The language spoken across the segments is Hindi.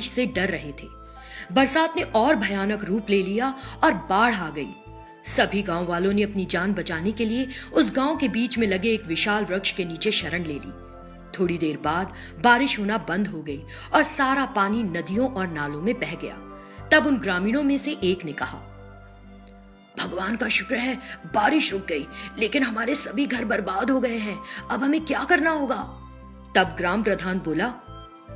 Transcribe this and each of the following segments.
से डर रहे थे। बरसात ने और भयानक रूप ले लिया और बाढ़ आ गई। सभी गांव वालों ने अपनी जान बचाने के लिए उस गांव के बीच में लगे एक विशाल वृक्ष के नीचे शरण ले ली। थोड़ी देर बाद बारिश होना बंद हो गई और सारा पानी नदियों और नालों में बह गया। तब उन ग्रामीणों में से एक ने कहा, भगवान का शुक्र है बारिश रुक गई, लेकिन हमारे सभी घर बर्बाद हो गए हैं। अब हमें क्या करना होगा? तब ग्राम प्रधान बोला,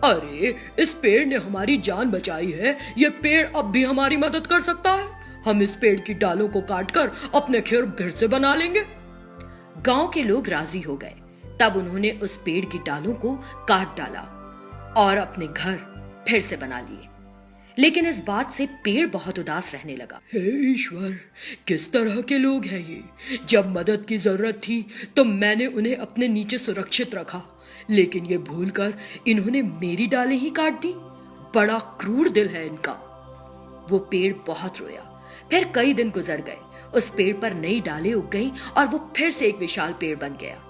अरे इस पेड़ ने हमारी जान बचाई है, ये पेड़ अब भी हमारी मदद कर सकता है। हम इस पेड़ की डालों को काटकर अपने घर फिर से बना लेंगे। गांव के लोग राजी हो गए। तब उन्होंने उस पेड़ की डालों को काट डाला और अपने घर फिर से बना लिए। लेकिन इस बात से पेड़ बहुत उदास रहने लगा। हे ईश्वर, किस तरह के लोग हैं ये? जब मदद की जरूरत थी तो मैंने उन्हें अपने नीचे सुरक्षित रखा, लेकिन ये भूलकर इन्होंने मेरी डालें ही काट दी। बड़ा क्रूर दिल है इनका। वो पेड़ बहुत रोया। फिर कई दिन गुजर गए। उस पेड़ पर नई डालें उग गईं और वो फिर से एक विशाल पेड़ बन गया।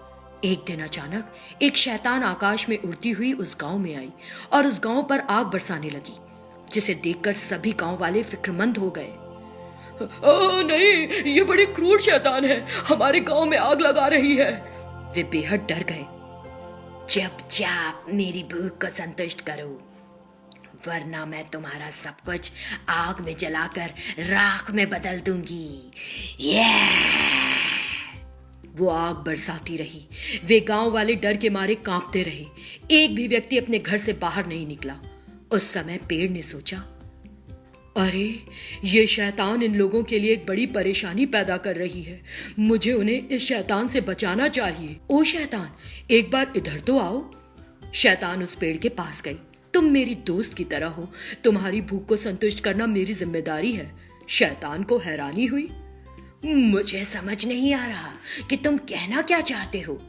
एक दिन अचानक एक शैतान आकाश में उड़ती हुई उस गांव में आई और उस गांव पर आग बरसाने लगी, जिसे देखकर सभी गांव वाले फिक्रमंद हो गए। नहीं, ये बड़ी क्रूर शैतान है, हमारे गांव में आग लगा रही है। वे बेहद डर गए। चुपचाप मेरी भूख को संतुष्ट करो, वरना मैं तुम्हारा सब कुछ आग में जलाकर राख में बदल दूंगी। वो आग बरसाती रही। वे गांव वाले डर के मारे कांपते रहे। एक भी व्यक्ति अपने घर से बाहर नहीं निकला। उस समय पेड़ ने सोचा, अरे ये शैतान इन लोगों के लिए एक बड़ी परेशानी पैदा कर रही है। मुझे उन्हें इस शैतान से बचाना चाहिए। ओ शैतान, एक बार इधर तो आओ। शैतान उस पेड़ के पास गई। तुम मेरी दोस्त की तरह हो, तुम्हारी भूख को संतुष्ट करना मेरी जिम्मेदारी है। शैतान को हैरानी हुई। मुझे समझ नहीं आ रहा कि तुम कहना क्या चाहते हो।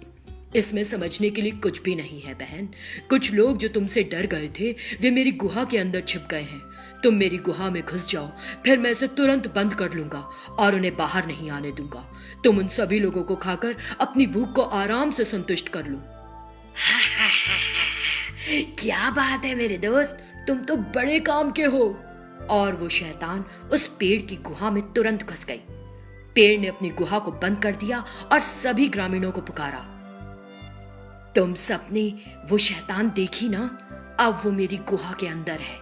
इसमें समझने के लिए कुछ भी नहीं है बहन। कुछ लोग जो तुमसे डर गए थे वे मेरी गुहा के अंदर छिप गए हैं। तुम मेरी गुहा में घुस जाओ, फिर मैं इसे तुरंत बंद कर लूंगा और उन्हें बाहर नहीं आने दूंगा। तुम उन सभी लोगों को खाकर अपनी भूख को आराम से संतुष्ट कर लो। क्या बात है मेरे दोस्त, तुम तो बड़े काम के हो। और वो शैतान उस पेड़ की गुहा में तुरंत घुस गई। पेड़ ने अपनी गुहा को बंद कर दिया और सभी ग्रामीणों को पुकारा। तुम सबने वो शैतान देखी ना? अब वो मेरी गुहा के अंदर है।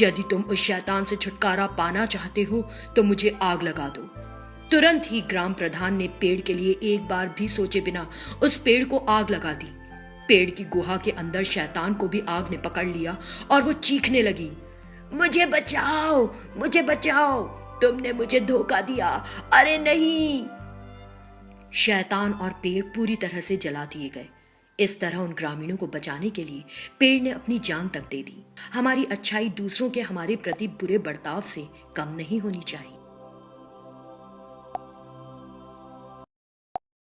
यदि तुम उस शैतान से छुटकारा पाना चाहते हो तो मुझे आग लगा दो। तुरंत ही ग्राम प्रधान ने पेड़ के लिए एक बार भी सोचे बिना उस पेड़ को आग लगा दी। पेड़ की गुहा के अंदर शैतान को भी आग ने पकड़ लिया और वो चीखने लगी, मुझे बचाओ, मुझे बचाओ, तुमने मुझे धोखा दिया। अरे नहीं। शैतान और पेड़ पूरी तरह से जला दिए गए। इस तरह उन ग्रामीणों को बचाने के लिए पेड़ ने अपनी जान तक दे दी। हमारी अच्छाई दूसरों के हमारे प्रति बुरे बर्ताव से कम नहीं होनी चाहिए।